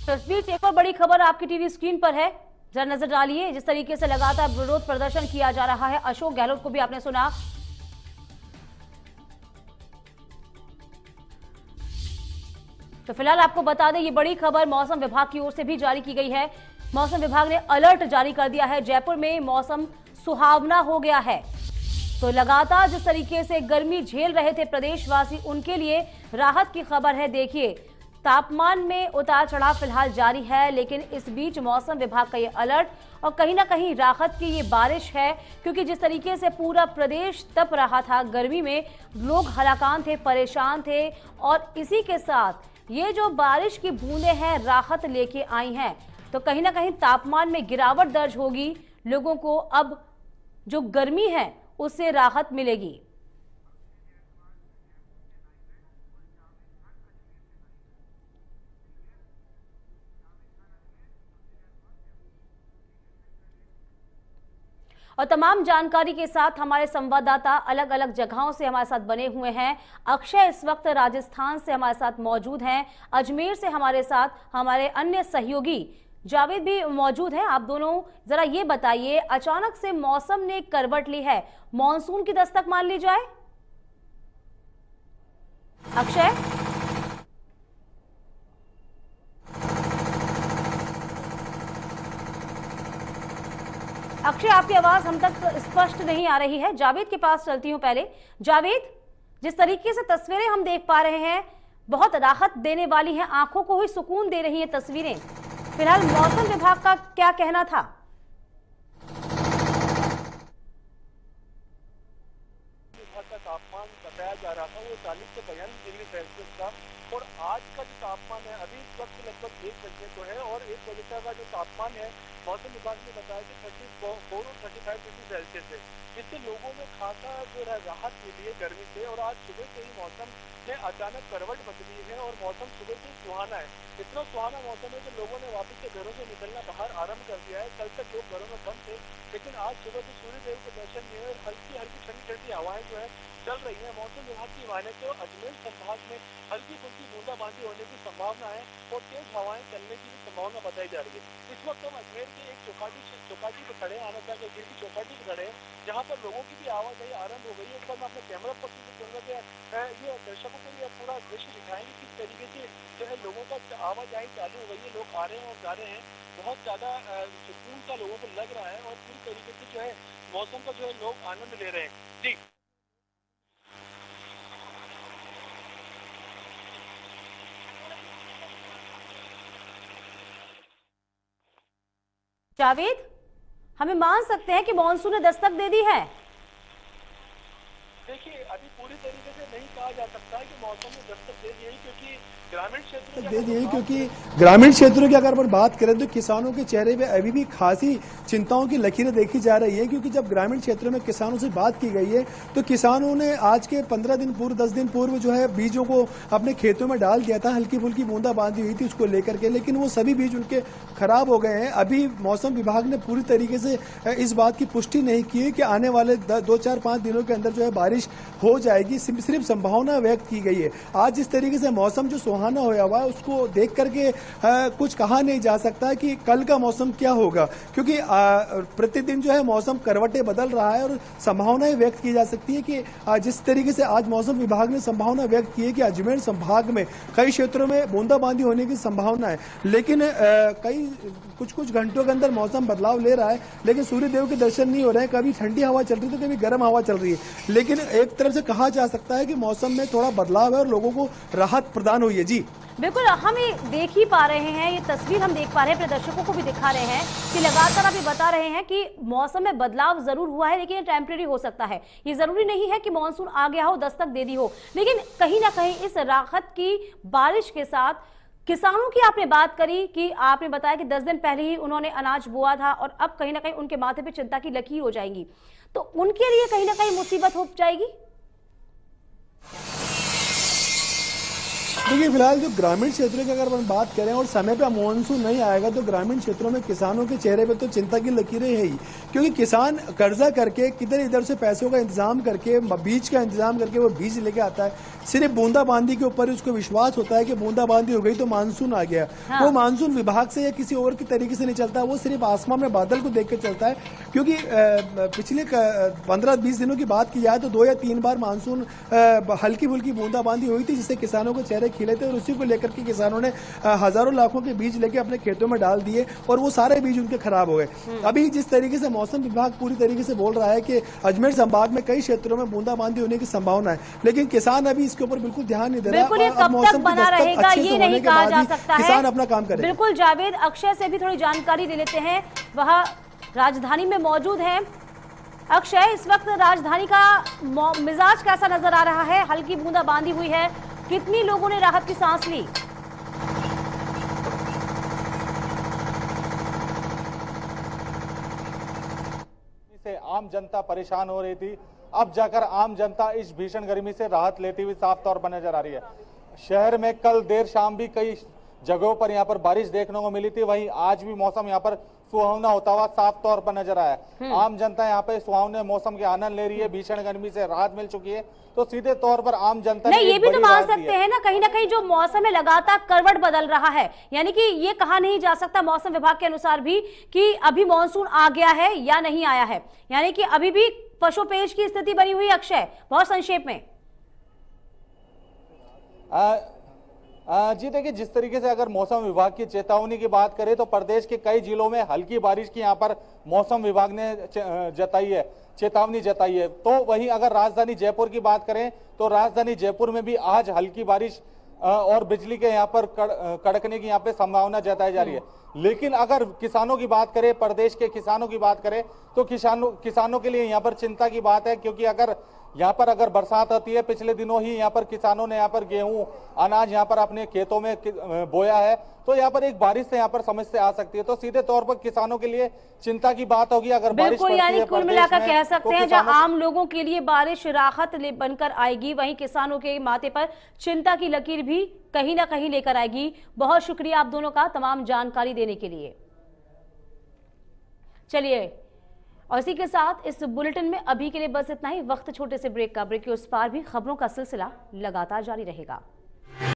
तो इस बीच एक और बड़ी खबर आपकी टीवी स्क्रीन पर है, जरा नजर डालिए। जिस तरीके से लगातार विरोध प्रदर्शन किया जा रहा है, अशोक गहलोत को भी आपने सुना। तो फिलहाल आपको बता दें, ये बड़ी खबर मौसम विभाग की ओर से भी जारी की गई है। मौसम विभाग ने अलर्ट जारी कर दिया है। जयपुर में मौसम सुहावना हो गया है। तो लगातार जिस तरीके से गर्मी झेल रहे थे प्रदेशवासी, उनके लिए राहत की खबर है। देखिए, तापमान में उतार चढ़ाव फिलहाल जारी है, लेकिन इस बीच मौसम विभाग का ये अलर्ट और कहीं ना कहीं राहत की ये बारिश है, क्योंकि जिस तरीके से पूरा प्रदेश तप रहा था गर्मी में, लोग हलाकान थे, परेशान थे, और इसी के साथ ये जो बारिश की बूंदें हैं राहत लेके आई हैं। तो कहीं ना कहीं तापमान में गिरावट दर्ज होगी, लोगों को अब जो गर्मी है उससे राहत मिलेगी। और तमाम जानकारी के साथ हमारे संवाददाता अलग अलग जगहों से हमारे साथ बने हुए हैं। अक्षय इस वक्त राजस्थान से हमारे साथ मौजूद हैं, अजमेर से हमारे साथ हमारे अन्य सहयोगी जावेद भी मौजूद हैं। आप दोनों जरा ये बताइए, अचानक से मौसम ने करवट ली है, मॉनसून की दस्तक मान ली जाए? अक्षय, अक्षय आपकी आवाज हम तक स्पष्ट नहीं आ रही है। जावेद के पास चलती हूं पहले। जावेद, जिस तरीके से तस्वीरें हम देख पा रहे हैं बहुत राहत देने वाली हैं, आंखों को ही सुकून दे रही हैं तस्वीरें। फिलहाल मौसम विभाग का क्या कहना था? तापमान बताया जा रहा था वो 40 से 42 डिग्री सेल्सियस था, और आज का जो तापमान है अभी इस वक्त लगभग 1 बजे को है, और 1 बजे का जो तापमान है मौसम विभाग ने बताया कि 34 और 35 डिग्री सेल्सियस है। इससे लोगों में खासा जो है राहत मिली है गर्मी से, और आज सुबह से ही मौसम में अचानक करवट बदली है और मौसम सुबह से सुहाना है। इतना सुहाना मौसम है कि लोगों ने वापस से घरों से निकलना बाहर आरंभ कर दिया है। कल तक लोग घरों में बंद थे, लेकिन आज सुबह से सूर्यदेव के दर्शन हुए और हल्की हल्की ठंडी ठंडी हवाएं जो है चल रही है। मौसम विभाग की माने तो अजमेर संभाग में हल्की फुल्की बूंदाबांदी होने की संभावना है और तेज हवाएं चलने की भी संभावना बताई जा रही है। इस वक्त हम अजमेर के एक चौपाटी पे खड़े हैं, आना चाहिए गिर की चौपाटी पे खड़े हैं, जहाँ पर लोगों की भी आवाजाही आरंभ हो गई है। एक बार मैं अपने कैमरा पर्सन से कहूँगा कि ये दर्शकों को भी पूरा दृश्य दिखाएंगे किस तरीके से जो है लोगों का आवाजाही चालू हो गई है, लोग आ रहे हैं और जा रहे हैं। बहुत ज्यादा सुकून सा लोगों को लग रहा है और पूरी तरीके से जो है मौसम का जो है लोग आनंद ले रहे हैं। जी जावेद, हमें मान सकते हैं कि मॉनसून ने दस्तक दे दी है? देखिए, अभी पूरी तरीके से नहीं कहा जा सकता है कि मौसम ने दस्तक दे दी है, क्योंकि ग्रामीण क्षेत्रों की अगर अपन बात करें तो किसानों के चेहरे पे अभी भी खासी चिंताओं की लकीरें देखी जा रही है। क्योंकि जब ग्रामीण क्षेत्रों में किसानों से बात की गई है तो किसानों ने आज के 15 दिन पूर्व 10 दिन पूर्व जो है बीजों को अपने खेतों में डाल दिया था, हल्की फुल्की बूंदाबांदी हुई थी उसको लेकर के, लेकिन वो सभी बीज उनके खराब हो गए हैं। अभी मौसम विभाग ने पूरी तरीके से इस बात की पुष्टि नहीं की है कि आने वाले 2-4-5 दिनों के अंदर जो है बारिश हो जाएगी, सिर्फ संभावना व्यक्त की गई है। आज जिस तरीके से मौसम जो सुहाना होया हुआ है उसको देख करके कुछ कहा नहीं जा सकता कि कल का मौसम क्या होगा, क्योंकि प्रतिदिन जो है मौसम करवटें बदल रहा है और संभावनाएं व्यक्त की जा सकती है कि जिस तरीके से आज मौसम विभाग ने संभावना व्यक्त की है कि अजमेर संभाग में कई क्षेत्रों में बूंदाबांदी होने की संभावना है, लेकिन कई कुछ घंटों के अंदर मौसम बदलाव ले रहा है, लेकिन सूर्यदेव के दर्शन नहीं हो रहे हैं। कभी ठंडी हवा चल रही है तो कभी गर्म हवा चल रही है, लेकिन एक तरफ से कहा जा सकता है कि मौसम में थोड़ा बदलाव है और लोगों को राहत प्रदान हुई है। जी बिल्कुल, हम ये देख ही पा रहे हैं, ये तस्वीर हम देख पा रहे हैं, अपने दर्शकों को भी दिखा रहे हैं कि लगातार आप ये बता रहे हैं कि मौसम में बदलाव जरूर हुआ है, लेकिन ये टेम्परेरी हो सकता है। ये जरूरी नहीं है कि मॉनसून आ गया हो, दस्तक दे दी हो, लेकिन कहीं ना कहीं इस राहत की बारिश के साथ किसानों की आपने बात करी कि आपने बताया कि 10 दिन पहले ही उन्होंने अनाज बोआ था और अब कहीं ना कहीं उनके माथे पे चिंता की लकीर हो जाएंगी, तो उनके लिए कहीं ना कहीं मुसीबत हो जाएगी। देखिए फिलहाल जो ग्रामीण क्षेत्रों की अगर हम बात करें और समय पे मानसून नहीं आएगा तो ग्रामीण क्षेत्रों में किसानों के चेहरे पे तो चिंता की लकीरें है ही, क्योंकि किसान कर्जा करके किधर इधर से पैसों का इंतजाम करके बीज का इंतजाम करके वो बीज लेके आता है। सिर्फ बूंदाबांदी के ऊपर उसको विश्वास होता है कि बूंदाबांदी हो गई तो मानसून आ गया। हाँ। वो मानसून विभाग से या किसी और की तरीके से नहीं चलता, वो सिर्फ आसमान में बादल को देख कर चलता है। क्योंकि पिछले 15-20 दिनों की बात की जाए तो 2 या 3 बार मानसून हल्की फुल्की बूंदाबांदी हुई थी, जिससे किसानों के चेहरे खिले थे और उसी को लेकर के किसानों ने हजारों लाखों के बीज लेके अपने खेतों में डाल दिए और वो सारे बीज उनके खराब हो गए। अभी जिस तरीके से मौसम विभाग पूरी तरीके से बोल रहा है कि अजमेर संभाग में कई क्षेत्रों में बूंदाबांदी होने की संभावना है, लेकिन किसान अभी इसके ऊपर बिल्कुल ध्यान नहीं दे रहा। बिल्कुल ये कब तक बना रहेगा ये नहीं कहा जा सकता है, किसान अपना काम करे। बिल्कुल जावेद, अक्षय से भी थोड़ी जानकारी ले लेते हैं, वह राजधानी में मौजूद है। अक्षय, इस वक्त राजधानी का मिजाज कैसा नजर आ रहा है? हल्की बूंदाबांदी हुई है, कितनी लोगों ने राहत की सांस ली? से आम जनता परेशान हो रही थी, अब जाकर आम जनता इस भीषण गर्मी से राहत लेती हुई साफ तौर पर नजर आ रही है। शहर में कल देर शाम भी कई जगहों पर यहाँ पर बारिश देखने को मिली थी, वहीं आज भी मौसम यहाँ पर सुहावना होता हुआ साफ तौर पर नजर आया। आम जनता यहाँ पे सुहावने मौसम के आनंद ले रही है, भीषण गर्मी से राहत मिल चुकी है, तो सीधे तौर पर आम जनता नहीं, ये भी तो मान सकते हैं ना कहीं जो मौसम है लगातार करवट बदल रहा है, यानी कि ये कहा नहीं जा सकता मौसम विभाग के अनुसार भी कि अभी मानसून आ गया है या नहीं आया है, यानी कि अभी भी पशुपेश की स्थिति बनी हुई। अक्षय, बहुत संक्षेप में। जी देखिए, जिस तरीके से अगर मौसम विभाग की चेतावनी की बात करें तो प्रदेश के कई जिलों में हल्की बारिश की यहाँ पर मौसम विभाग ने चेतावनी जताई है। तो वहीं अगर राजधानी जयपुर की बात करें तो राजधानी जयपुर में भी आज हल्की बारिश और बिजली के यहाँ पर कड़कने की यहाँ पे संभावना जताई जा रही है। लेकिन अगर किसानों की बात करें, प्रदेश के किसानों की बात करें तो किसानों के लिए यहाँ पर चिंता की बात है, क्योंकि अगर बरसात आती है, पिछले दिनों ही यहाँ पर किसानों ने यहाँ पर गेहूं अनाज यहाँ पर अपने खेतों में बोया है, तो यहाँ पर एक बारिश से यहाँ पर समस्या आ सकती है, तो सीधे तौर पर किसानों के लिए चिंता की बात होगी अगर बारिश पड़ती है। यानी कुल मिलाकर कह सकते हैं जहां आम लोगों के लिए बारिश राहत बनकर आएगी, वहीं किसानों के माथे पर चिंता की लकीर भी कहीं ना कहीं लेकर आएगी। बहुत शुक्रिया आप दोनों का तमाम जानकारी देने के लिए। चलिए, और इसी के साथ इस बुलेटिन में अभी के लिए बस इतना ही। वक्त छोटे से ब्रेक का, ब्रेक के उस पार भी खबरों का सिलसिला लगातार जारी रहेगा।